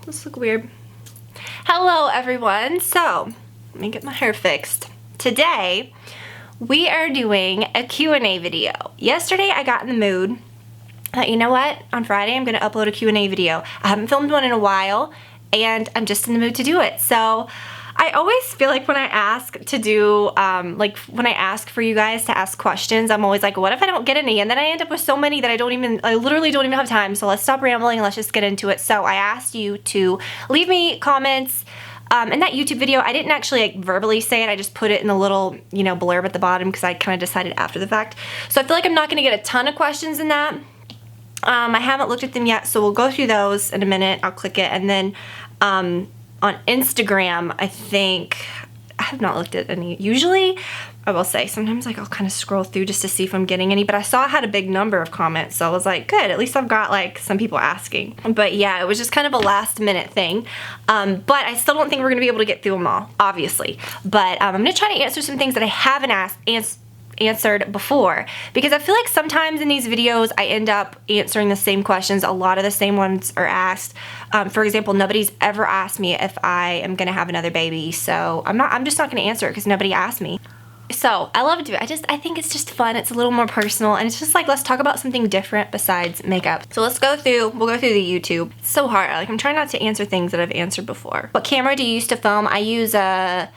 This looks weird. Hello everyone. So, let me get my hair fixed. Today, we are doing a Q&A video. Yesterday I got in the mood that, you know what, on Friday I'm going to upload a Q&A video. I haven't filmed one in a while and I'm just in the mood to do it. So I always feel like when I ask to do, when I ask for you guys to ask questions, I'm always like, what if I don't get any? And then I end up with so many that I literally don't even have time. So let's stop rambling and let's just get into it. So I asked you to leave me comments. In that YouTube video, I didn't actually verbally say it. I just put it in a little, blurb at the bottom because I kind of decided after the fact. So I feel like I'm not going to get a ton of questions in that. I haven't looked at them yet, so we'll go through those in a minute. I'll click it, and then on Instagram, I think I have not looked at any. Usually, I will say, sometimes I'll kind of scroll through just to see if I'm getting any, but I saw I had a big number of comments, so I was like, good, at least I've got some people asking. But yeah, it was just kind of a last minute thing. But I still don't think we're gonna be able to get through them all, obviously. But I'm gonna try to answer some things that I haven't answered before, because I feel like sometimes in these videos I end up answering the same questions. A lot of the same ones are asked. For example, nobody's ever asked me if I am gonna have another baby, so I'm just not gonna answer it because nobody asked me. So I love to do it. I think it's just fun. It's a little more personal, and it's just let's talk about something different besides makeup. So we'll go through the YouTube. It's so hard. I'm trying not to answer things that I've answered before. What camera do you use to film? I use a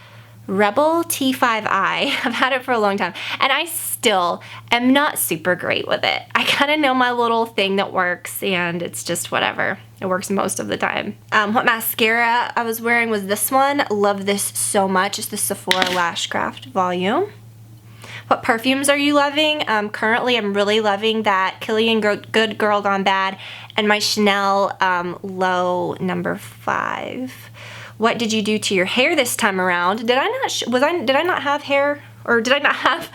Rebel T5i. I've had it for a long time, and I still am not super great with it. I kind of know my little thing that works, and it's just whatever. It works most of the time. What mascara I was wearing was this one. Love this so much. It's the Sephora Lash Craft Volume. What perfumes are you loving? Currently, I'm really loving that Kilian Good Girl Gone Bad and my Chanel Low No. 5. What did you do to your hair this time around? Did I not have hair? Or did I not have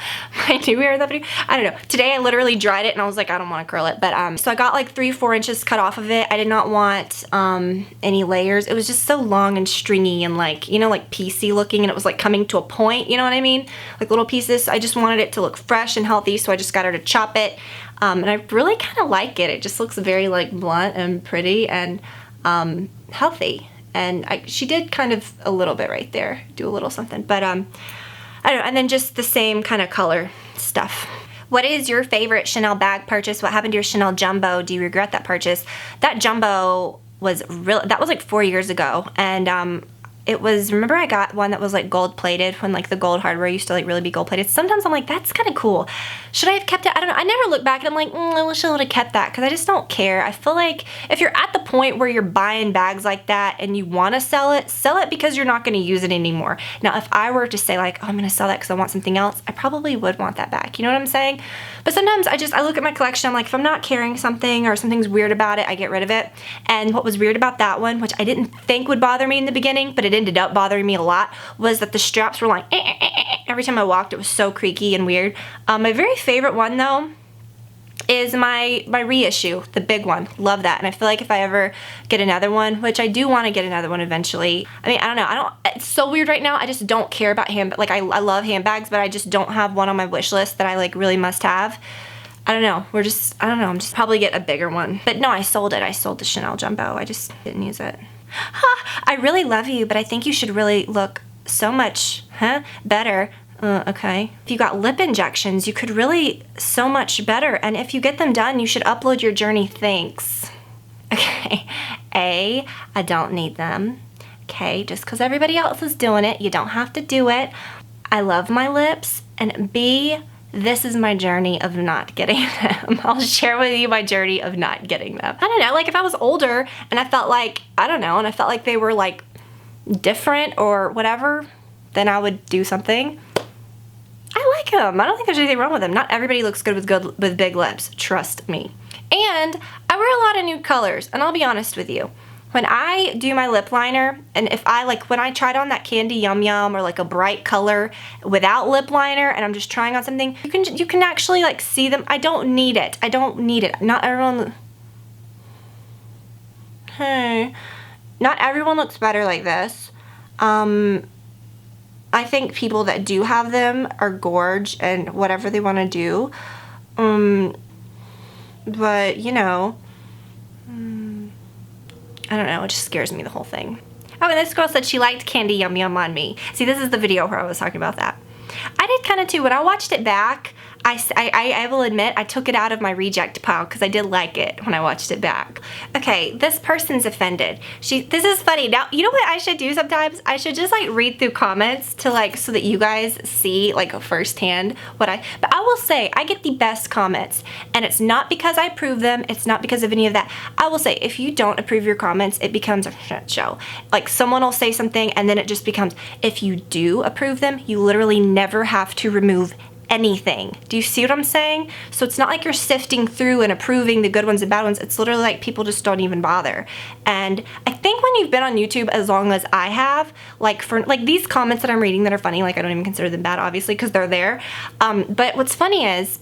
my new hair in that video? I don't know. Today I literally dried it and I was like, I don't want to curl it. But so I got 3-4 inches cut off of it. I did not want any layers. It was just so long and stringy and piecey looking, and it was coming to a point, you know what I mean? Little pieces. I just wanted it to look fresh and healthy, so I just got her to chop it. And I really kind of like it. It just looks very blunt and pretty and healthy. And she did kind of a little bit right there, do a little something, but I don't know, and then just the same kind of color stuff. What is your favorite Chanel bag purchase? What happened to your Chanel Jumbo? Do you regret that purchase? That Jumbo was that was 4 years ago, and it was, remember I got one that was gold plated when the gold hardware used to really be gold plated. Sometimes I'm that's kind of cool. Should I have kept it? I don't know. I never look back and I'm I wish I would have kept that, because I just don't care. I feel like if you're at the point where you're buying bags like that and you want to sell it because you're not going to use it anymore. Now, if I were to say oh, I'm going to sell that because I want something else, I probably would want that back. You know what I'm saying? But sometimes I look at my collection, I'm if I'm not carrying something or something's weird about it, I get rid of it. And what was weird about that one, which I didn't think would bother me in the beginning, but it ended up bothering me a lot, was that the straps were every time I walked. It was so creaky and weird. My very favorite one though is my reissue, the big one. Love that. And I feel like if I ever get another one, which I do want to get another one eventually. I mean, I don't know. It's so weird right now. I just don't care about handbags. I love handbags, but I just don't have one on my wish list that I really must have. I don't know. I'm just probably get a bigger one. But no, I sold it. I sold the Chanel Jumbo. I just didn't use it. I really love you, but I think you should really look so much better. Okay. If you got lip injections, you could really so much better. And if you get them done, you should upload your journey. Thanks. Okay. A, I don't need them. Okay. Just because everybody else is doing it, you don't have to do it. I love my lips. And B, this is my journey of not getting them. I'll share with you my journey of not getting them. I don't know, if I was older and I felt I don't know, and I felt like they were different or whatever, then I would do something. I like them. I don't think there's anything wrong with them. Not everybody looks good with big lips, trust me. And I wear a lot of nude colors, and I'll be honest with you. When I do my lip liner, and if when I tried on that Candy Yum Yum or a bright color without lip liner, and I'm just trying on something, you can actually see them. I don't need it. I don't need it. Not everyone. Hey, not everyone looks better like this. I think people that do have them are gorge and whatever they want to do. But I don't know, it just scares me, the whole thing. Oh, and this girl said she liked Candy Yum Yum on me. See, this is the video where I was talking about that. I did kind of too. When I watched it back, I will admit I took it out of my reject pile because I did like it when I watched it back. Okay, this person's offended. This is funny. Now, you know what I should do sometimes? I should just like read through comments to like, so that you guys see like firsthand what but I will say I get the best comments, and it's not because I approve them. It's not because of any of that. I will say if you don't approve your comments, it becomes a shit show. Like someone will say something and then it just becomes, if you do approve them, you literally never have to remove anything. Do you see what I'm saying? So it's not like you're sifting through and approving the good ones and bad ones. It's literally like people just don't even bother. And I think when you've been on YouTube as long as I have, like for like these comments that I'm reading that are funny, like I don't even consider them bad, obviously, because they're there. But what's funny is,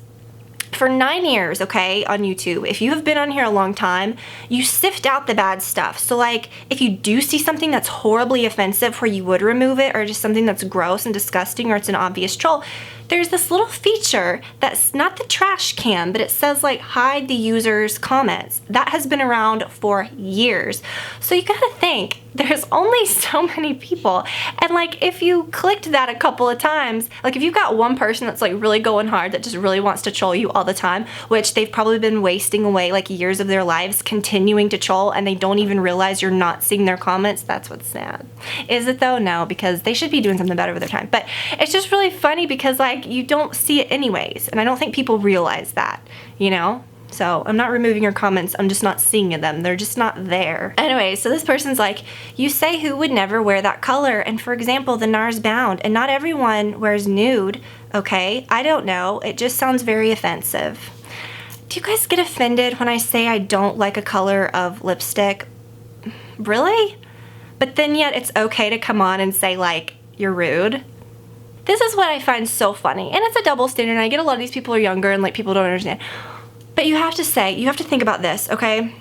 for 9 years, okay, on YouTube, if you have been on here a long time, you sift out the bad stuff. So like, if you do see something that's horribly offensive where you would remove it, or just something that's gross and disgusting, or it's an obvious troll, there's this little feature that's not the trash can, but it says like hide the user's comments. That has been around for years. So you gotta think, there's only so many people. And like, if you clicked that a couple of times, like if you've got one person that's like really going hard, that just really wants to troll you all the time, which they've probably been wasting away like years of their lives continuing to troll, and they don't even realize you're not seeing their comments, that's what's sad. Is it though? No, because they should be doing something better with their time. But it's just really funny because like, you don't see it anyways, and I don't think people realize that, you know? So I'm not removing your comments, I'm just not seeing them. They're just not there. Anyway, so this person's like, you say who would never wear that color, and for example, the NARS bound, and not everyone wears nude, okay? I don't know, it just sounds very offensive. Do you guys get offended when I say I don't like a color of lipstick? Really? But then yet it's okay to come on and say like, you're rude? This is what I find so funny, and it's a double standard, and I get a lot of these people are younger and like people don't understand. But you have to think about this, okay?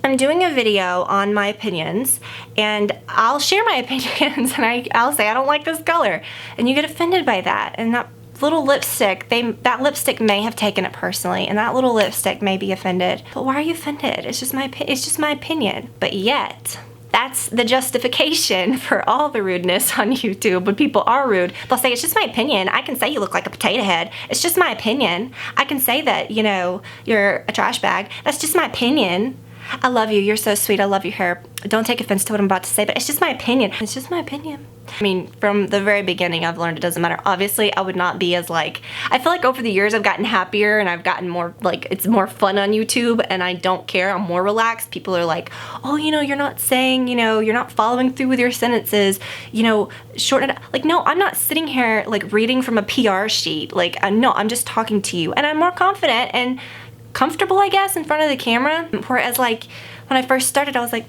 I'm doing a video on my opinions, and I'll share my opinions, and I'll say I don't like this color, and you get offended by that, and that little lipstick, that lipstick may have taken it personally, and that little lipstick may be offended. But why are you offended? It's just my opinion. But yet, that's the justification for all the rudeness on YouTube. When people are rude, they'll say, it's just my opinion. I can say you look like a potato head. It's just my opinion. I can say that, you know, you're a trash bag. That's just my opinion. I love you. You're so sweet. I love your hair. Don't take offense to what I'm about to say, but it's just my opinion. It's just my opinion. I mean, from the very beginning, I've learned it doesn't matter. Obviously, I would not be as like, I feel like over the years, I've gotten happier and I've gotten more, like, it's more fun on YouTube, and I don't care. I'm more relaxed. People are like, oh, you know, you're not saying, you know, you're not following through with your sentences, you know, shorten it. Like, no, I'm not sitting here, like, reading from a PR sheet. Like, no, I'm just talking to you. And I'm more confident and comfortable, I guess, in front of the camera. Whereas, like, when I first started, I was like,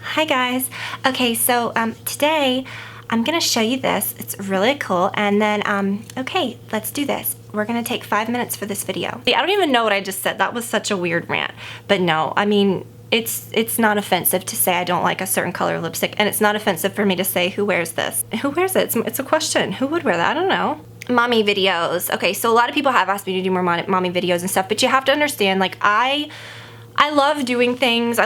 hi guys. Okay, so today I'm gonna show you this. It's really cool. And then, okay, let's do this. We're gonna take 5 minutes for this video. I don't even know what I just said. That was such a weird rant. But no, I mean, it's not offensive to say I don't like a certain color of lipstick, and it's not offensive for me to say who wears this. Who wears it? It's a question. Who would wear that? I don't know. Mommy videos. Okay, so a lot of people have asked me to do more mommy videos and stuff, but you have to understand, like, I love doing things. I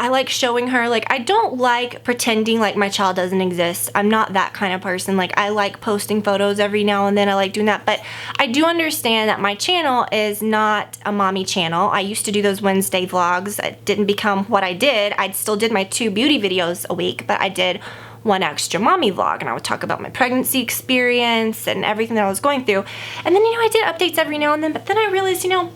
like showing her. Like, I don't like pretending like my child doesn't exist. I'm not that kind of person. Like, I like posting photos every now and then. I like doing that. But I do understand that my channel is not a mommy channel. I used to do those Wednesday vlogs. It didn't become what I did. I still did my 2 beauty videos a week, but I did 1 extra mommy vlog, and I would talk about my pregnancy experience and everything that I was going through. And then, you know, I did updates every now and then, but then I realized, you know,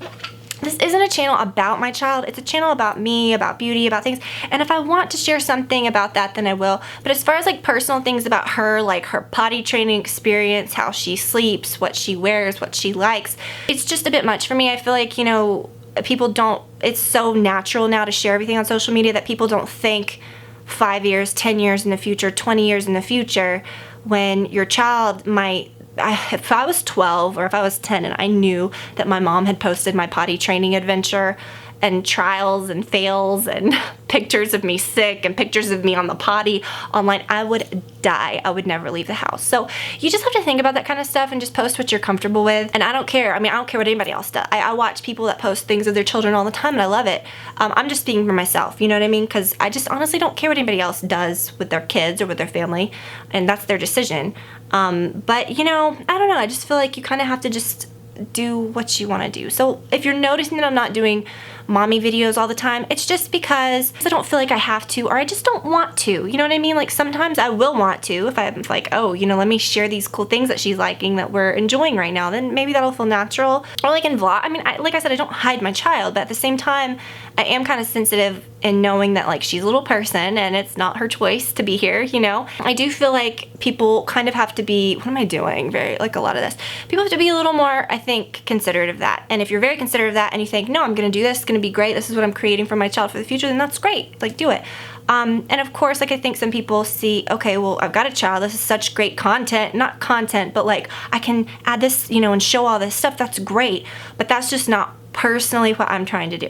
this isn't a channel about my child. It's a channel about me, about beauty, about things. And if I want to share something about that, then I will. But as far as like personal things about her, like her potty training experience, how she sleeps, what she wears, what she likes, it's just a bit much for me. I feel like, you know, people don't, it's so natural now to share everything on social media that people don't think 5 years, 10 years in the future, 20 years in the future, when your child might, if I was 12 or if I was 10 and I knew that my mom had posted my potty training adventure and trials and fails and pictures of me sick and pictures of me on the potty online, I would die. I would never leave the house. So you just have to think about that kind of stuff and just post what you're comfortable with. And I don't care. I mean, I don't care what anybody else does. I watch people that post things of their children all the time and I love it. I'm just speaking for myself, you know what I mean? Because I just honestly don't care what anybody else does with their kids or with their family, and that's their decision. But you know, I don't know. I just feel like you kind of have to just do what you want to do. So if you're noticing that I'm not doing mommy videos all the time, it's just because I don't feel like I have to, or I just don't want to, you know what I mean? Like sometimes I will want to, if I'm like, oh, you know, let me share these cool things that she's liking that we're enjoying right now, then maybe that'll feel natural. Or like in vlog, I mean, like I said, I don't hide my child, but at the same time, I am kind of sensitive in knowing that like she's a little person and it's not her choice to be here, you know? I do feel like people kind of have to be, what am I doing? Very, like a lot of this. People have to be a little more, I think, considerate of that. And if you're very considerate of that and you think, no, I'm gonna do this, it's gonna be great, this is what I'm creating for my child for the future, then that's great, like do it. And of course, like I think some people see, okay, well, I've got a child, this is such great content, not content, but like I can add this, you know, and show all this stuff, that's great. But that's just not personally what I'm trying to do.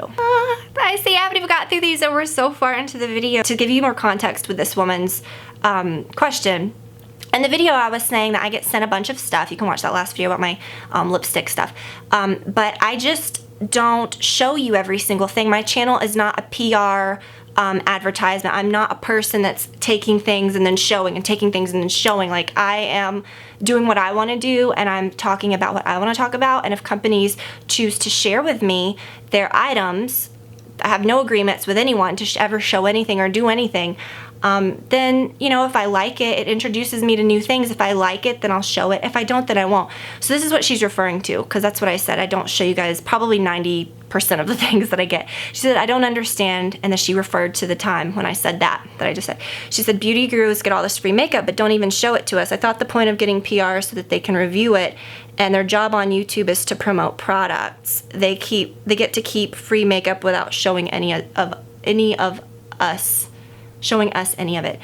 I see I haven't even got through these and we're so far into the video. To give you more context with this woman's question, in the video I was saying that I get sent a bunch of stuff. You can watch that last video about my lipstick stuff. But I just don't show you every single thing. My channel is not a PR advertisement. I'm not a person that's taking things and then showing and taking things and then showing. Like I am doing what I want to do and I'm talking about what I want to talk about. And if companies choose to share with me their items, I have no agreements with anyone to ever show anything or do anything. Then, you know, if I like it, it introduces me to new things. If I like it, then I'll show it. If I don't, then I won't. So this is what she's referring to, because that's what I said. I don't show you guys probably 90% of the things that I get. She said, I don't understand, and then she referred to the time when I said that I just said. She said, beauty gurus get all this free makeup, but don't even show it to us. I thought the point of getting PR so that they can review it, and their job on YouTube is to promote products. They get to keep free makeup without showing any of us. Showing us any of it.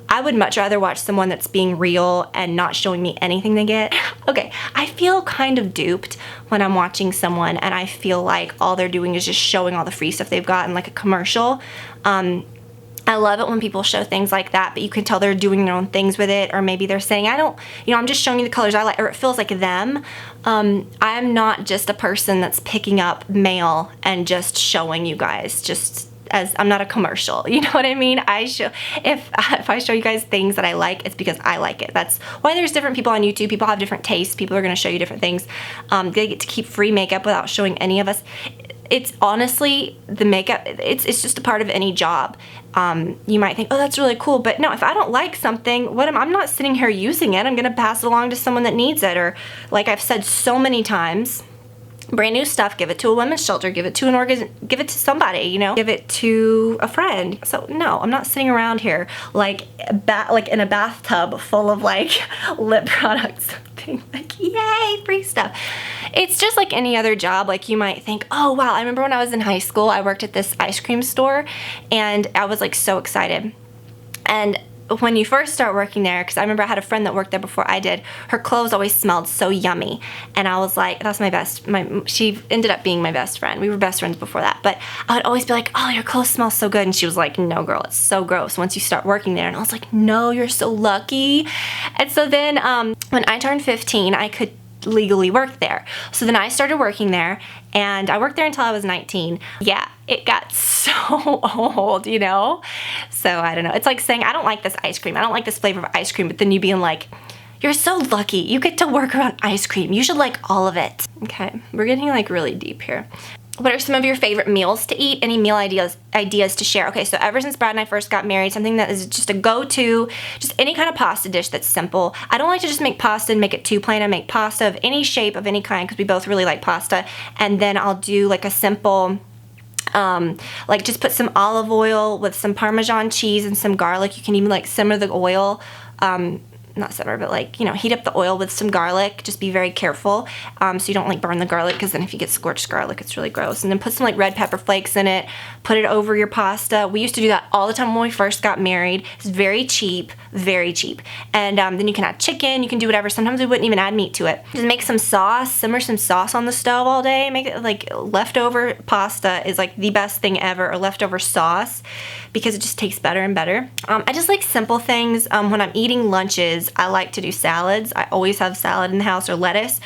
I would much rather watch someone that's being real and not showing me anything they get. Okay, I feel kind of duped when I'm watching someone and I feel like all they're doing is just showing all the free stuff they've got in like a commercial. I love it when people show things like that, but you can tell they're doing their own things with it, or maybe they're saying, I'm just showing you the colors I like, or it feels like them. I'm not just a person that's picking up mail and just showing you guys, I'm not a commercial, you know what I mean? If I show you guys things that I like, it's because I like it. That's why there's different people on YouTube. People have different tastes. People are going to show you different things. They get to keep free makeup without showing any of us. It's honestly, the makeup, it's just a part of any job. You might think, oh, that's really cool, but no, if I don't like something, I'm not sitting here using it. I'm going to pass it along to someone that needs it. Or like I've said so many times, brand new stuff, give it to a women's shelter, give it to an organization, give it to somebody, you know, give it to a friend. So no, I'm not sitting around here like in a bathtub full of like lip products, being like, yay, free stuff. It's just like any other job. Like you might think, oh wow, I remember when I was in high school, I worked at this ice cream store and I was like so excited. And when you first start working there, because I remember I had a friend that worked there before I did, her clothes always smelled so yummy. And I was like, that's she ended up being my best friend. We were best friends before that. But I would always be like, oh, your clothes smell so good. And she was like, no, girl, it's so gross once you start working there. And I was like, no, you're so lucky. And so then when I turned 15, I could legally work there. So then I started working there and I worked there until I was 19. Yeah, it got so old, you know? So I don't know. It's like saying, I don't like this ice cream. I don't like this flavor of ice cream. But then you being like, you're so lucky. You get to work around ice cream. You should like all of it. Okay, we're getting like really deep here. What are some of your favorite meals to eat? Any meal ideas to share? Okay, so ever since Brad and I first got married, something that is just a go-to, just any kind of pasta dish that's simple. I don't like to just make pasta and make it too plain. I make pasta of any shape, of any kind, because we both really like pasta. And then I'll do like a simple, like just put some olive oil with some Parmesan cheese and some garlic. You can even like simmer the oil, not simmer, but like, you know, heat up the oil with some garlic. Just be very careful so you don't like burn the garlic, because then if you get scorched garlic, it's really gross. And then put some like red pepper flakes in it, put it over your pasta. We used to do that all the time when we first got married. It's very cheap, very cheap. And then you can add chicken, you can do whatever. Sometimes we wouldn't even add meat to it. Just make some sauce, simmer some sauce on the stove all day. Make it like leftover pasta is like the best thing ever, or leftover sauce, because it just tastes better and better. I just like simple things. When I'm eating lunches, I like to do salads. I always have salad in the house, or lettuce.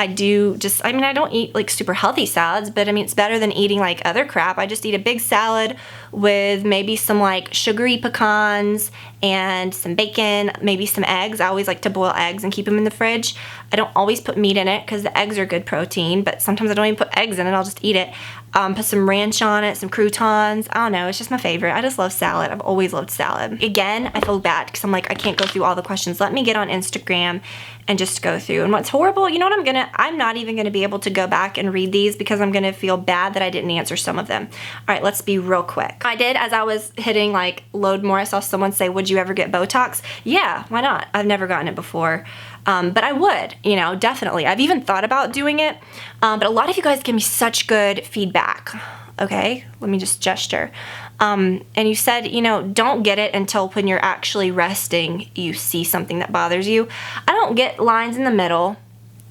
I don't eat like super healthy salads, but I mean, it's better than eating like other crap. I just eat a big salad with maybe some like sugary pecans and some bacon, maybe some eggs. I always like to boil eggs and keep them in the fridge. I don't always put meat in it because the eggs are good protein, but sometimes I don't even put eggs in it. I'll just eat it. Put some ranch on it, some croutons. I don't know, it's just my favorite. I just love salad. I've always loved salad. Again, I feel bad because I'm like, I can't go through all the questions. Let me get on Instagram and just go through. And what's horrible, you know what I'm not even gonna be able to go back and read these because I'm gonna feel bad that I didn't answer some of them. All right, let's be real quick. I did, as I was hitting like load more, I saw someone say, would you ever get Botox? Yeah, why not? I've never gotten it before. But I would, you know, definitely. I've even thought about doing it, but a lot of you guys give me such good feedback. Okay, let me just gesture. And you said, you know, don't get it until when you're actually resting, you see something that bothers you. I don't get lines in the middle.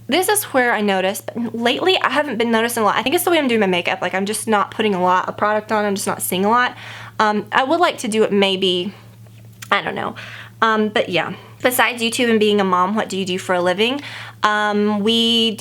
This is where I notice, but lately I haven't been noticing a lot. I think it's the way I'm doing my makeup. Like I'm just not putting a lot of product on. I'm just not seeing a lot. I would like to do it maybe, I don't know. But yeah. Besides YouTube and being a mom, what do you do for a living? We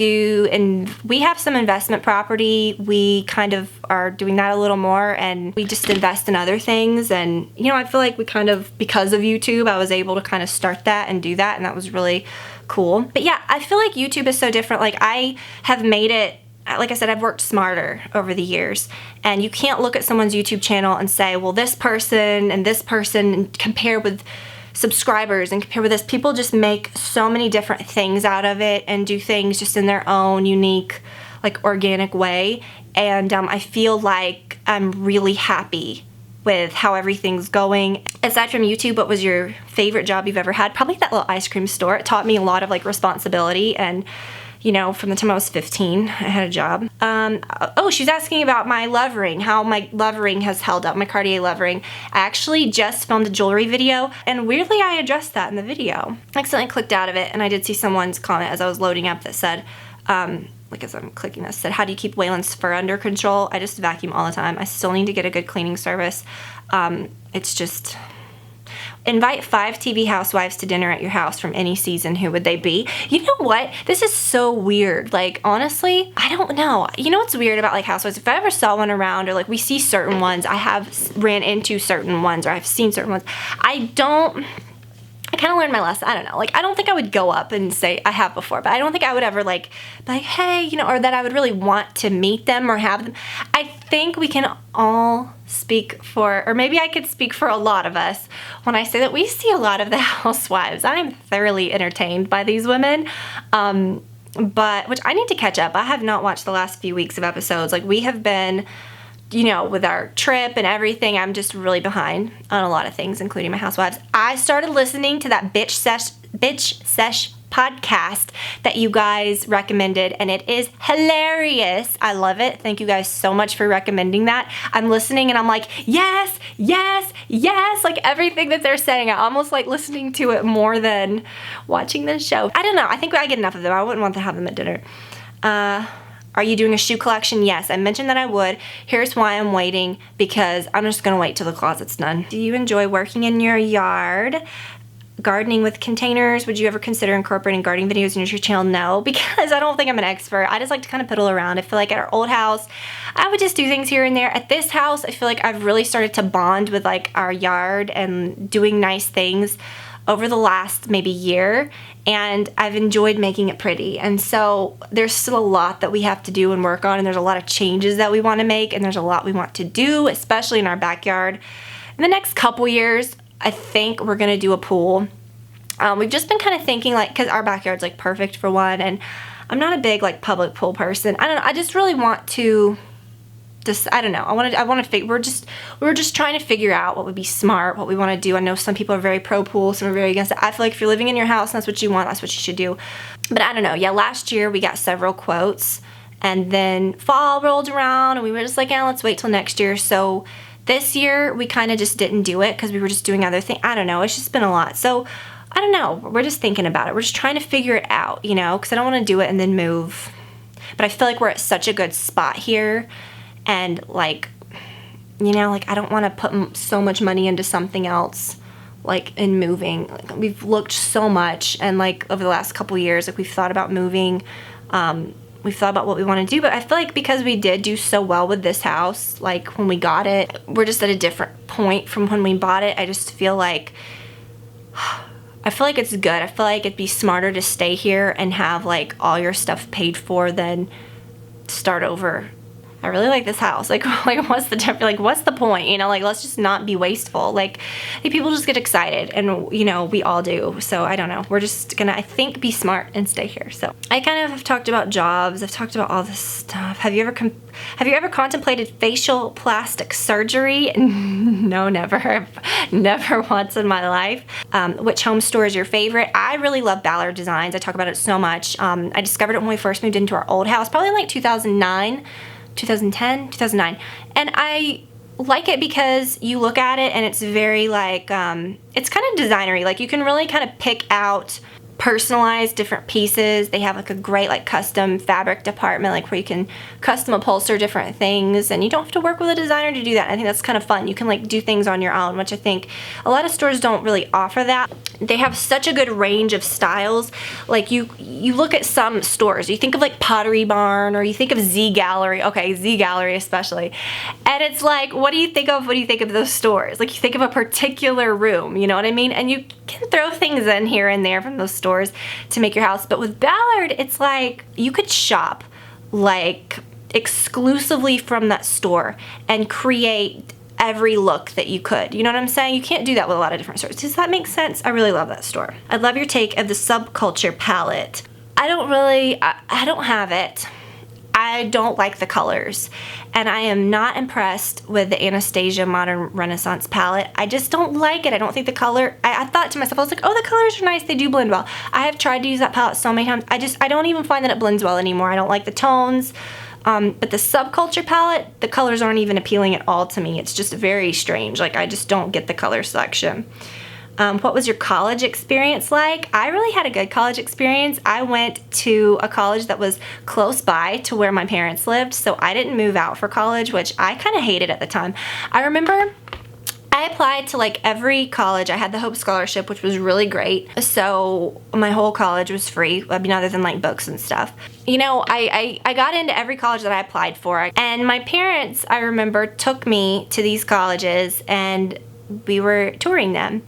have some investment property. We kind of are doing that a little more, and we just invest in other things. And, you know, I feel like we kind of, because of YouTube, I was able to kind of start that and do that, and that was really cool. But yeah, I feel like YouTube is so different. Like I have made it, like I said, I've worked smarter over the years, and you can't look at someone's YouTube channel and say, well, this person and this person, and compare with subscribers and compare with this. People just make so many different things out of it and do things just in their own unique, like organic way. And I feel like I'm really happy with how everything's going. Aside from YouTube, what was your favorite job you've ever had? Probably that little ice cream store. It taught me a lot of like responsibility, and you know, from the time I was 15, I had a job. Oh, she's asking about my love ring, how my love ring has held up, my Cartier love ring. I actually just filmed a jewelry video, and weirdly I addressed that in the video. I accidentally clicked out of it, and I did see someone's comment as I was loading up that said, like as I'm clicking this, said, how do you keep Waylon's fur under control? I just vacuum all the time. I still need to get a good cleaning service. It's just... Invite 5 TV housewives to dinner at your house from any season. Who would they be? You know what? This is so weird. Like, honestly, I don't know. You know what's weird about like housewives? If I ever saw one around, or like we see certain ones, I have ran into certain ones, or I've seen certain ones. I kind of learned my lesson. I don't know. Like, I don't think I would go up and say, I have before, but I don't think I would ever like, be like, hey, you know, or that I would really want to meet them or have them. I think we can all speak for, or maybe I could speak for a lot of us when I say that we see a lot of the housewives. I'm thoroughly entertained by these women, but, which I need to catch up. I have not watched the last few weeks of episodes. Like, we have been, you know, with our trip and everything, I'm just really behind on a lot of things, including my housewives. I started listening to that Bitch Sesh podcast that you guys recommended, and it is hilarious. I love it. Thank you guys so much for recommending that. I'm listening and I'm like, yes, yes, yes, like everything that they're saying. I almost like listening to it more than watching the show. I don't know. I think I get enough of them. I wouldn't want to have them at dinner. Are you doing a shoe collection? Yes, I mentioned that I would. Here's why I'm waiting, because I'm just gonna wait till the closet's done. Do you enjoy working in your yard? Gardening with containers? Would you ever consider incorporating gardening videos into your channel? No, because I don't think I'm an expert. I just like to kind of piddle around. I feel like at our old house, I would just do things here and there. At this house, I feel like I've really started to bond with like our yard and doing nice things over the last maybe year, and I've enjoyed making it pretty. And so there's still a lot that we have to do and work on, and there's a lot of changes that we want to make, and there's a lot we want to do, especially in our backyard. In the next couple years, I think we're gonna do a pool. We've just been kind of thinking, like, because our backyard's like perfect for one, and I'm not a big like public pool person. I don't know, I just really want to I don't know. We're just trying to figure out what would be smart, what we want to do. I know some people are very pro pool, some are very against it. I feel like if you're living in your house and that's what you want, that's what you should do. But I don't know. Yeah, last year we got several quotes, and then fall rolled around and we were just like, yeah, let's wait till next year. So This year, we kind of just didn't do it because we were just doing other things. I don't know. It's just been a lot. So, I don't know. We're just thinking about it. We're just trying to figure it out, you know, because I don't want to do it and then move. But I feel like we're at such a good spot here. And, like, you know, like, I don't want to put so much money into something else, like, in moving. Like, we've looked so much. And, like, over the last couple years, like, we've thought about moving. We've thought about what we want to do, but I feel like because we did do so well with this house, like when we got it, we're just at a different point from when we bought it. I just feel like, it's good. I feel like it'd be smarter to stay here and have like all your stuff paid for than start over. I really like this house. Like what's the point? You know, like, let's just not be wasteful. Like, people just get excited, and, you know, we all do. So, I don't know. We're just gonna, I think, be smart and stay here. So, I kind of have talked about jobs. I've talked about all this stuff. Have you ever contemplated facial plastic surgery? No, never. Never once in my life. Which home store is your favorite? I really love Ballard Designs. I talk about it so much. I discovered it when we first moved into our old house, probably in like 2009. 2010, 2009. And I like it because you look at it and it's very like, it's kind of designery. Like, you can really kind of pick out personalize different pieces. They have like a great like custom fabric department, like where you can custom upholster different things, and you don't have to work with a designer to do that. I think that's kind of fun. You can like do things on your own, which I think a lot of stores don't really offer that. They have such a good range of styles. Like you look at some stores, you think of like Pottery Barn, or you think of Z Gallery. Okay, Z Gallery especially. And it's like, what do you think of when you think of those stores? Like, you think of a particular room, you know what I mean? And you can throw things in here and there from those stores to make your house. But with Ballard, it's like you could shop like exclusively from that store and create every look that you could. You know what I'm saying? You can't do that with a lot of different stores. Does that make sense? I really love that store. I'd love your take of the Subculture palette. I don't have it. I don't like the colors, and I am not impressed with the Anastasia Modern Renaissance palette. I just don't like it. I don't think the color, I thought to myself, I was like, oh, the colors are nice, they do blend well. I have tried to use that palette so many times. I don't even find that it blends well anymore. I don't like the tones. But the Subculture palette, the colors aren't even appealing at all to me. It's just very strange. Like, I just don't get the color selection. What was your college experience like? I really had a good college experience. I went to a college that was close by to where my parents lived, so I didn't move out for college, which I kind of hated at the time. I remember I applied to like every college. I had the Hope Scholarship, which was really great. So my whole college was free, I mean, other than like books and stuff. You know, I got into every college that I applied for. And my parents, I remember, took me to these colleges and we were touring them.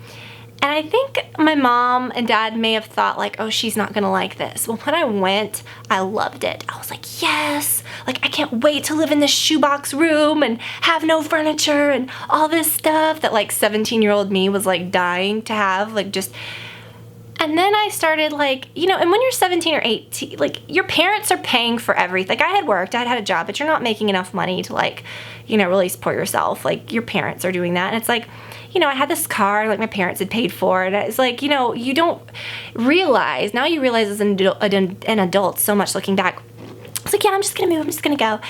And I think my mom and dad may have thought like, oh, she's not gonna like this. Well, when I went, I loved it. I was like, yes, like I can't wait to live in this shoebox room and have no furniture and all this stuff that like 17-year-old me was like dying to have, like just. And then I started like, you know, and when you're 17 or 18, like your parents are paying for everything. Like I had worked, I had a job, but you're not making enough money to like, you know, really support yourself. Like your parents are doing that. And it's like, you know, I had this car like my parents had paid for, and it's like, you know, you don't realize, now you realize as an adult so much looking back. It's like, yeah, I'm just gonna move, I'm just gonna go.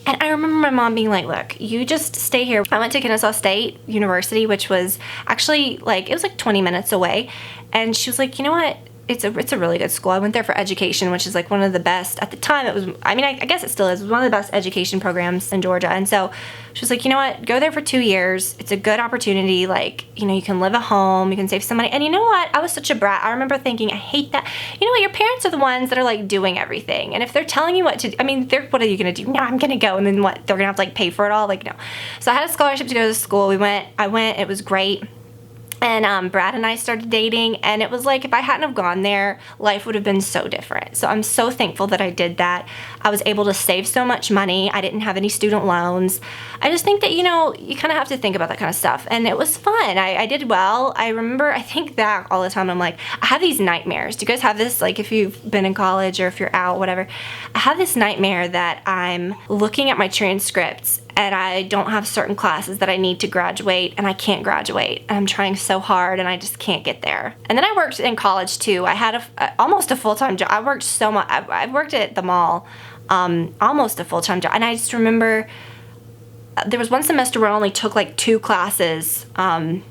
And I remember my mom being like, look, you just stay here. I went to Kennesaw State University, which was actually like, it was like 20 minutes away. And she was like, you know what? It's a really good school. I went there for education, which is like one of the best. At the time, it was, I mean, I guess it still is, one of the best education programs in Georgia. And so she was like, you know what? Go there for 2 years. It's a good opportunity. Like, you know, you can live at home, you can save some money. And you know what? I was such a brat. I remember thinking, I hate that. You know what? Your parents are the ones that are like doing everything. And if they're telling you what to do, I mean, what are you going to do? No, I'm going to go. And then what? They're going to have to like pay for it all? Like, no. So I had a scholarship to go to school. I went, it was great. And Brad and I started dating, and it was like, if I hadn't have gone there, life would have been so different. So I'm so thankful that I did that. I was able to save so much money. I didn't have any student loans. I just think that, you know, you kind of have to think about that kind of stuff. And it was fun. I did well. I remember, I think back all the time, I'm like, I have these nightmares. Do you guys have this? Like if you've been in college or if you're out, whatever. I have this nightmare that I'm looking at my transcripts and I don't have certain classes that I need to graduate, and I can't graduate. And I'm trying so hard and I just can't get there. And then I worked in college too. I had almost a full-time job. I worked so much. I worked at the mall, almost a full-time job. And I just remember there was one semester where I only took like 2 classes a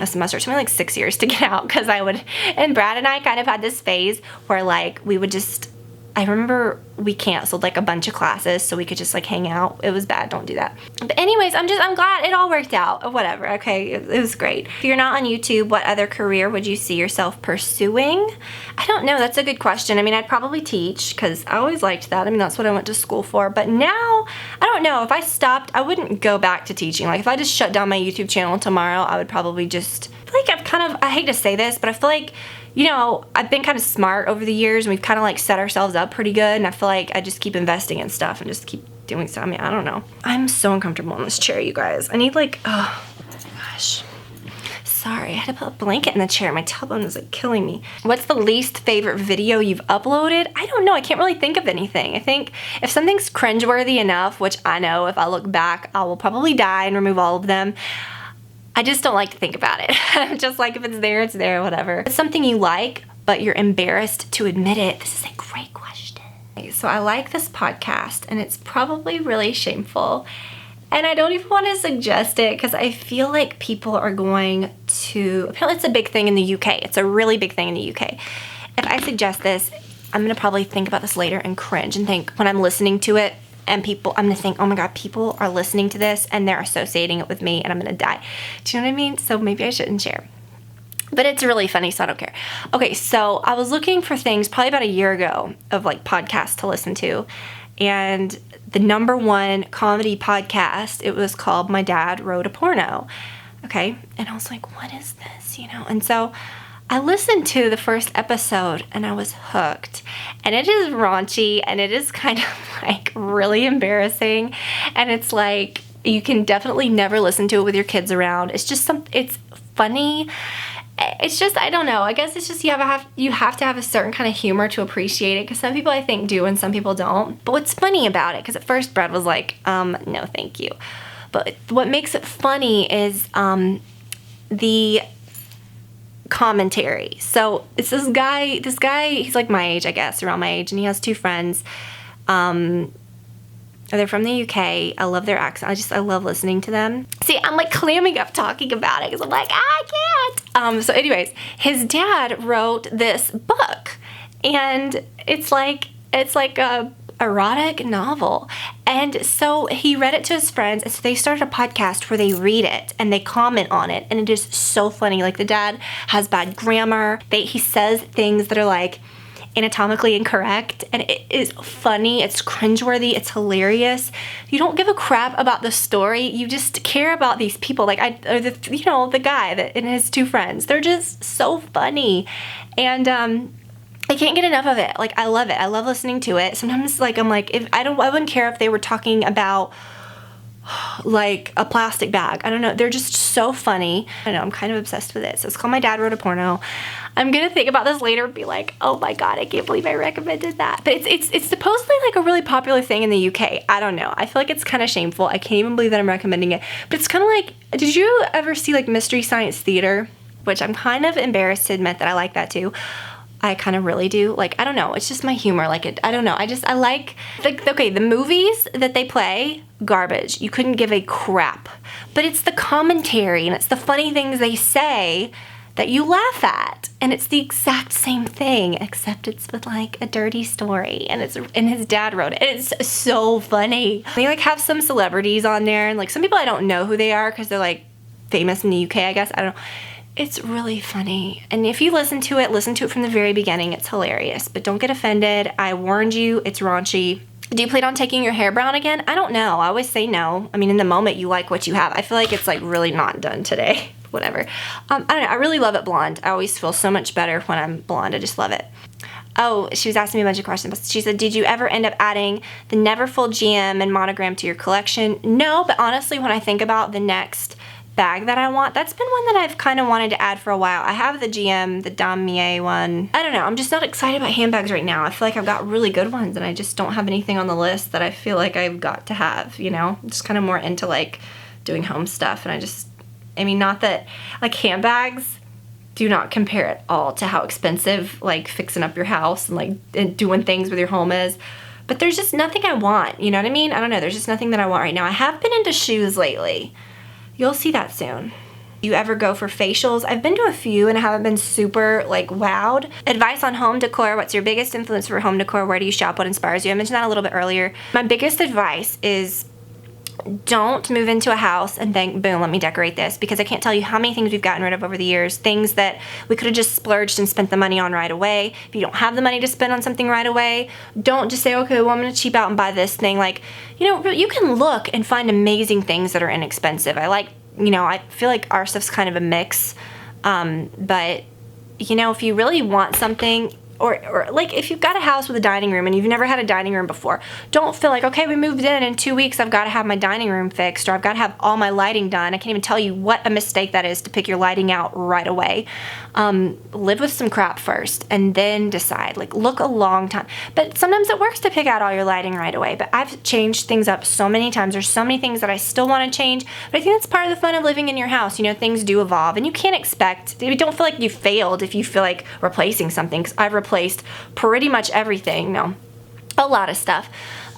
semester. It took me like 6 years to get out because and Brad and I kind of had this phase where like we would just, I remember we canceled like a bunch of classes so we could just like hang out. It was bad, don't do that. But anyways, I'm glad it all worked out, or whatever, okay, it was great. If you're not on YouTube, what other career would you see yourself pursuing? I don't know, that's a good question. I mean, I'd probably teach because I always liked that. I mean, that's what I went to school for. But now, I don't know, if I stopped, I wouldn't go back to teaching. Like if I just shut down my YouTube channel tomorrow, I would probably just, I feel like I hate to say this, but I feel like, you know, I've been kind of smart over the years and we've kind of like set ourselves up pretty good, and I feel like I just keep investing in stuff and just keep doing stuff. I mean, I don't know. I'm so uncomfortable in this chair, you guys. I need like, oh gosh. Sorry, I had to put a blanket in the chair. My tailbone is like killing me. What's the least favorite video you've uploaded? I don't know, I can't really think of anything. I think if something's cringeworthy enough, which I know if I look back, I will probably die and remove all of them. I just don't like to think about it. Just like if it's there, whatever. It's something you like, but you're embarrassed to admit it. This is a great question. So I like this podcast, and it's probably really shameful. And I don't even want to suggest it because I feel like people are going to, apparently it's a big thing in the UK. It's a really big thing in the UK. If I suggest this, I'm going to probably think about this later and cringe and think when I'm listening to it, and I'm gonna think, oh my God, people are listening to this and they're associating it with me and I'm gonna die. Do you know what I mean? So maybe I shouldn't share. But it's really funny, so I don't care. Okay, so I was looking for things probably about a year ago of like podcasts to listen to. And the #1 comedy podcast, it was called My Dad Wrote a Porno. Okay, and I was like, what is this, you know? And so I listened to the first episode and I was hooked. And it is raunchy and it is kind of like really embarrassing. And it's like, you can definitely never listen to it with your kids around. It's just it's funny. It's just, I don't know. I guess it's just you have to have a certain kind of humor to appreciate it, because some people I think do and some people don't. But what's funny about it, because at first Brad was like, no, thank you. But what makes it funny is the commentary. So it's this guy, he's like my age, I guess, around my age, and he has 2 friends. They're from the UK. I love their accent. I love listening to them. See, I'm like clamming up talking about it because I'm like, I can't. So anyways, his dad wrote this book, and it's like a erotic novel. And so he read it to his friends, and so they started a podcast where they read it and they comment on it, and it is so funny. Like the dad has bad grammar. He says things that are like anatomically incorrect, and it is funny, it's cringeworthy, it's hilarious. You don't give a crap about the story, you just care about these people. Like the guy that and his 2 friends, they're just so funny, and I can't get enough of it. Like I love it. I love listening to it. Sometimes like I'm like, I wouldn't care if they were talking about like a plastic bag. I don't know. They're just so funny. I know, I'm kind of obsessed with it. So it's called My Dad Wrote a Porno. I'm gonna think about this later and be like, oh my God, I can't believe I recommended that. But it's supposedly like a really popular thing in the UK. I don't know. I feel like it's kind of shameful. I can't even believe that I'm recommending it. But it's kind of like, did you ever see like Mystery Science Theater? Which I'm kind of embarrassed to admit that I like that too. I kind of really do. Like, I don't know. It's just my humor. Like, I don't know. I like, okay, the movies that they play, garbage. You couldn't give a crap. But it's the commentary and it's the funny things they say that you laugh at. And it's the exact same thing, except it's with like a dirty story. And his dad wrote it. And it's so funny. They like have some celebrities on there. And like some people I don't know who they are because they're like famous in the UK, I guess. I don't know. It's really funny. And if you listen to it from the very beginning. It's hilarious. But don't get offended. I warned you. It's raunchy. Do you plan on taking your hair brown again? I don't know. I always say no. I mean, in the moment, you like what you have. I feel like it's like really not done today. Whatever. I don't know. I really love it blonde. I always feel so much better when I'm blonde. I just love it. Oh, she was asking me a bunch of questions. She said, did you ever end up adding the Neverfull GM and monogram to your collection? No, but honestly, when I think about the next bag that I want, that's been one that I've kind of wanted to add for a while. I have the GM, the Damier one. I don't know, I'm just not excited about handbags right now. I feel like I've got really good ones and I just don't have anything on the list that I feel like I've got to have, you know? I'm just kind of more into like doing home stuff, and I mean, not that, like handbags do not compare at all to how expensive like fixing up your house and like doing things with your home is. But there's just nothing I want, you know what I mean? I don't know, there's just nothing that I want right now. I have been into shoes lately. You'll see that soon. You ever go for facials? I've been to a few and I haven't been super like wowed. Advice on home decor. What's your biggest influence for home decor? Where do you shop? What inspires you? I mentioned that a little bit earlier. My biggest advice is don't move into a house and think, boom, let me decorate this, because I can't tell you how many things we've gotten rid of over the years, things that we could have just splurged and spent the money on right away. If you don't have the money to spend on something right away, don't just say, okay, well, I'm gonna cheap out and buy this thing. Like, you know, you can look and find amazing things that are inexpensive. I feel like our stuff's kind of a mix, but you know, if you really want something, or like if you've got a house with a dining room and you've never had a dining room before, don't feel like, okay, we moved in 2 weeks, I've got to have my dining room fixed, or I've got to have all my lighting done. I can't even tell you what a mistake that is to pick your lighting out right away. Live with some crap first and then decide. Like, look a long time. But sometimes it works to pick out all your lighting right away. But I've changed things up so many times. There's so many things that I still want to change. But I think that's part of the fun of living in your house. You know, things do evolve, and you can't expect, you don't feel like you failed if you feel like replacing something, because I've replaced pretty much everything. No, a lot of stuff.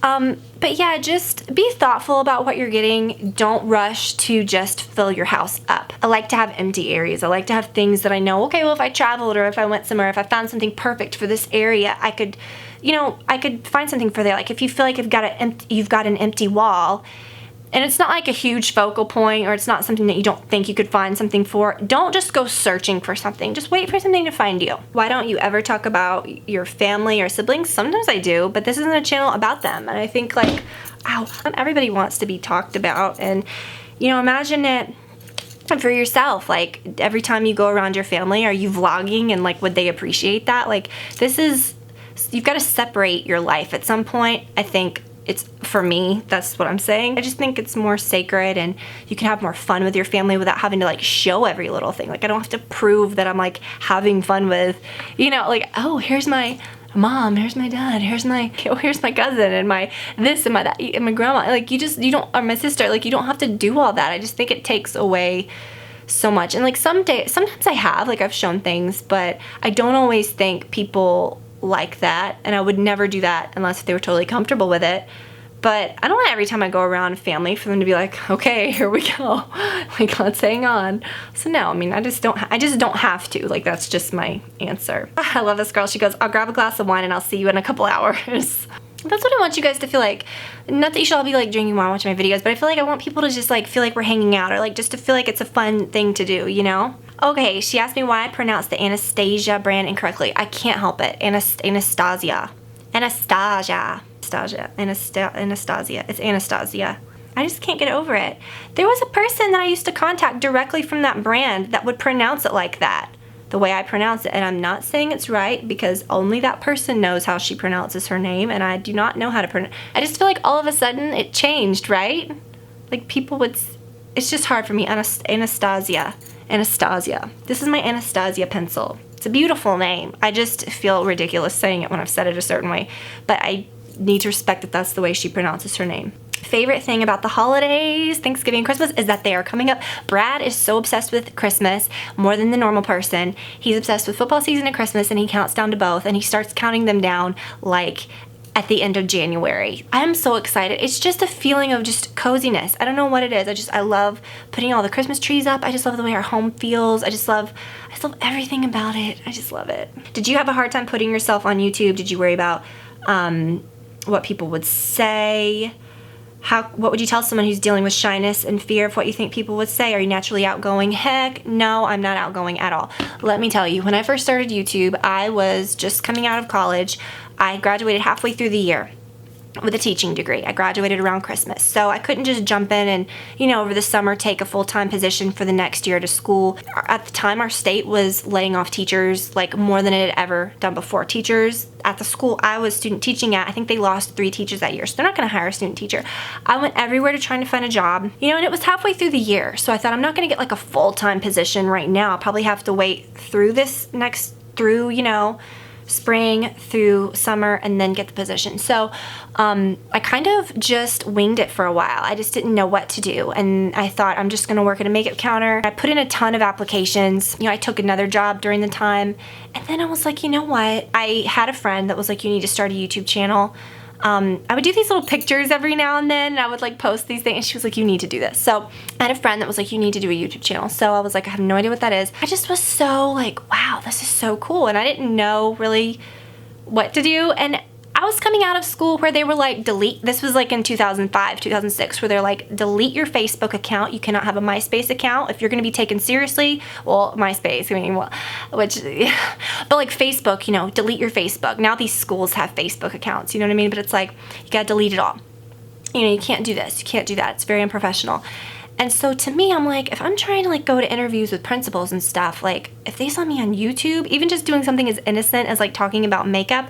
But yeah, just be thoughtful about what you're getting. Don't rush to just fill your house up. I like to have empty areas. I like to have things that I know, okay, well, if I traveled or if I went somewhere, if I found something perfect for this area, I could find something for there. Like if you feel like you've got an empty wall, and it's not like a huge focal point, or it's not something that you don't think you could find something for, don't just go searching for something. Just wait for something to find you. Why don't you ever talk about your family or siblings? Sometimes I do, but this isn't a channel about them. And I think, like, ow, not everybody wants to be talked about. And, you know, imagine it for yourself. Like, every time you go around your family, are you vlogging, and like, would they appreciate that? Like, you've got to separate your life at some point. I think it's, for me, that's what I'm saying. I just think it's more sacred, and you can have more fun with your family without having to like show every little thing. Like, I don't have to prove that I'm like having fun with, you know, like, oh, here's my mom, here's my dad, here's my cousin, and my this and my that, and my grandma. Like, you don't, or my sister. Like, you don't have to do all that. I just think it takes away so much. And like, sometimes I have, like, I've shown things, but I don't always think people like that, and I would never do that unless they were totally comfortable with it. But I don't want every time I go around family for them to be like, okay, here we go, like, let's hang on. So no, I mean, I just don't have to. Like, that's just my answer. I love this girl. She goes, I'll grab a glass of wine and I'll see you in a couple hours. That's what I want you guys to feel like. Not that you should all be like drinking while watching my videos, but I feel like I want people to just like feel like we're hanging out, or like just to feel like it's a fun thing to do, you know? Okay, she asked me why I pronounced the Anastasia brand incorrectly. I can't help it. Anastasia. Anastasia. It's Anastasia. I just can't get over it. There was a person that I used to contact directly from that brand that would pronounce it like that, the way I pronounce it. And I'm not saying it's right, because only that person knows how she pronounces her name, and I do not know how to pronounce. I just feel like all of a sudden it changed, right? Like, people would, it's just hard for me. Anastasia. This is my Anastasia pencil. It's a beautiful name. I just feel ridiculous saying it when I've said it a certain way, but I need to respect that that's the way she pronounces her name. Favorite thing about the holidays, Thanksgiving and Christmas, is that they are coming up. Brad is so obsessed with Christmas, more than the normal person. He's obsessed with football season and Christmas, and he counts down to both, and he starts counting them down like at the end of January. I'm so excited. It's just a feeling of just coziness. I don't know what it is. I love putting all the Christmas trees up. I just love the way our home feels. I just love everything about it. I just love it. Did you have a hard time putting yourself on YouTube? Did you worry about what people would say? What would you tell someone who's dealing with shyness and fear of what you think people would say? Are you naturally outgoing? Heck, no, I'm not outgoing at all. Let me tell you, when I first started YouTube, I was just coming out of college. I graduated halfway through the year with a teaching degree. I graduated around Christmas. So I couldn't just jump in and, you know, over the summer take a full-time position for the next year to school. At the time, our state was laying off teachers like more than it had ever done before. Teachers at the school I was student teaching at, I think they lost 3 teachers that year. So they're not going to hire a student teacher. I went everywhere to trying to find a job, you know, and it was halfway through the year. So I thought, I'm not going to get like a full-time position right now. I'll probably have to wait through you know, spring through summer and then get the position. So I kind of just winged it for a while. I just didn't know what to do, and I thought, I'm just gonna work at a makeup counter. I put in a ton of applications. You know, I took another job during the time, and then I was like, you know what? I had a friend that was like, you need to start a YouTube channel. I would do these little pictures every now and then, and I would like post these things, and she was like, you need to do this. So I had a friend that was like, you need to do a YouTube channel. So I was like, I have no idea what that is. I just was so like, wow, this is so cool. And I didn't know really what to do. And I was coming out of school where they were like, delete, this was like in 2005, 2006, where they're like, delete your Facebook account. You cannot have a MySpace account if you're going to be taken seriously. Well, MySpace, I mean, well, which, yeah. But like Facebook, you know, delete your Facebook. Now these schools have Facebook accounts, you know what I mean? But it's like, you got to delete it all. You know, you can't do this, you can't do that. It's very unprofessional. And so to me, I'm like, if I'm trying to like go to interviews with principals and stuff, like if they saw me on YouTube, even just doing something as innocent as like talking about makeup,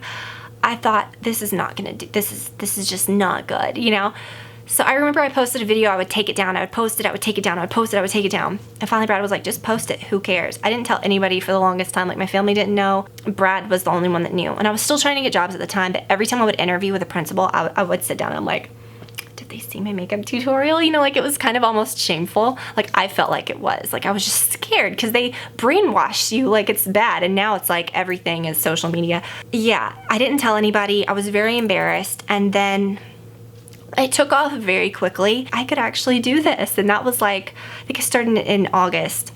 I thought, this is not gonna do, this is just not good, you know? So I remember I posted a video, I would take it down, I would post it, I would take it down, I would post it, I would take it down. And finally Brad was like, just post it, who cares? I didn't tell anybody for the longest time, like my family didn't know. Brad was the only one that knew. And I was still trying to get jobs at the time, but every time I would interview with a principal, I would sit down and I'm like, did they see my makeup tutorial? You know, like it was kind of almost shameful. Like I felt like it was. Like I was just scared because they brainwash you like it's bad. And now it's like everything is social media. Yeah, I didn't tell anybody. I was very embarrassed. And then it took off very quickly. I could actually do this. And that was like, I think I started in August.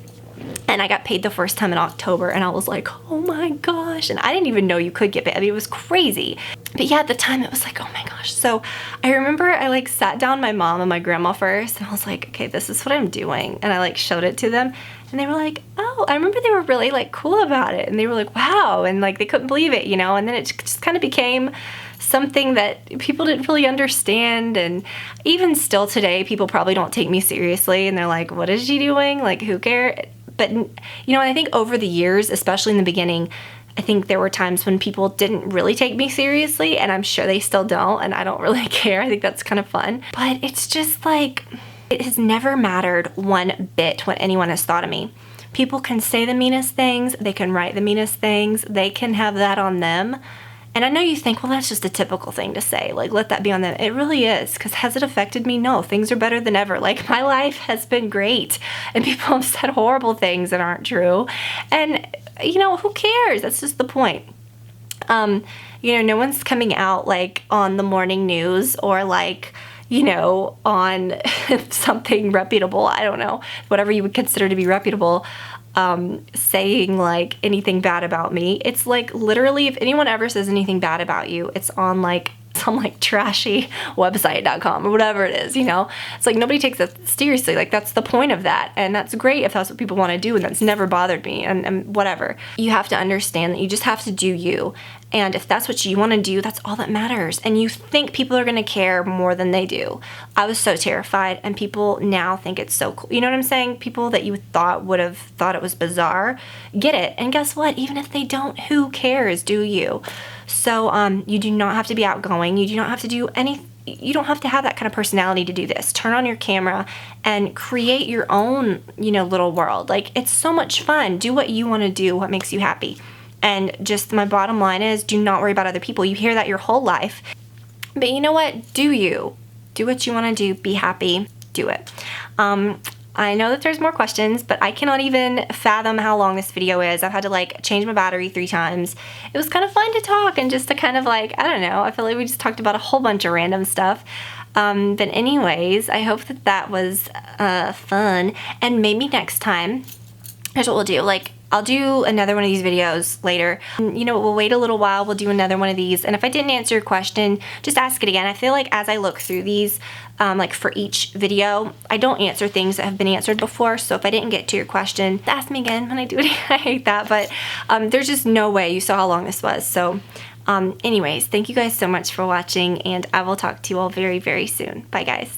And I got paid the first time in October, and I was like, oh my gosh. And I didn't even know you could get paid. I mean, it was crazy. But yeah, at the time it was like, oh my gosh. So I remember I like sat down my mom and my grandma first, and I was like, okay, this is what I'm doing. And I like showed it to them, and they were like, oh, I remember they were really like cool about it. And they were like, wow. And like, they couldn't believe it, you know? And then it just kind of became something that people didn't really understand. And even still today, people probably don't take me seriously, and they're like, what is she doing? Like, who cares? But, you know, I think over the years, especially in the beginning, I think there were times when people didn't really take me seriously, and I'm sure they still don't, and I don't really care. I think that's kind of fun. But it's just like, it has never mattered one bit what anyone has thought of me. People can say the meanest things, they can write the meanest things, they can have that on them. And I know you think, well, that's just a typical thing to say. Like, let that be on them. It really is, because has it affected me? No, things are better than ever. Like, my life has been great, and people have said horrible things that aren't true. And, you know, who cares? That's just the point. You know, no one's coming out, like, on the morning news or, like, you know, on something reputable. I don't know, whatever you would consider to be reputable. Saying like anything bad about me. It's like literally if anyone ever says anything bad about you, it's on like some like trashy website.com or whatever it is, you know? It's like nobody takes it seriously. Like that's the point of that. And that's great if that's what people want to do, and that's never bothered me and whatever. You have to understand that you just have to do you. And if that's what you want to do, that's all that matters. And you think people are going to care more than they do. I was so terrified, and people now think it's so cool. You know what I'm saying? People that you thought would have thought it was bizarre get it. And guess what? Even if they don't, who cares? Do you? So you do not have to be outgoing. You do not have to do anything. You don't have to have that kind of personality to do this. Turn on your camera and create your own, you know, little world. Like, it's so much fun. Do what you want to do, what makes you happy. And just my bottom line is, do not worry about other people. You hear that your whole life. But you know what? Do you. Do what you want to do. Be happy. Do it. I know that there's more questions, but I cannot even fathom how long this video is. I've had to like change my battery 3 times. It was kind of fun to talk and just to kind of like, I don't know, I feel like we just talked about a whole bunch of random stuff. But anyways, I hope that that was fun. And maybe next time, here's what we'll do. Like, I'll do another one of these videos later. You know, we'll wait a little while, we'll do another one of these, and if I didn't answer your question, just ask it again. I feel like as I look through these, like for each video, I don't answer things that have been answered before, so if I didn't get to your question, ask me again when I do it. I hate that, but there's just no way. You saw how long this was, so anyways, thank you guys so much for watching, and I will talk to you all very, very soon. Bye, guys.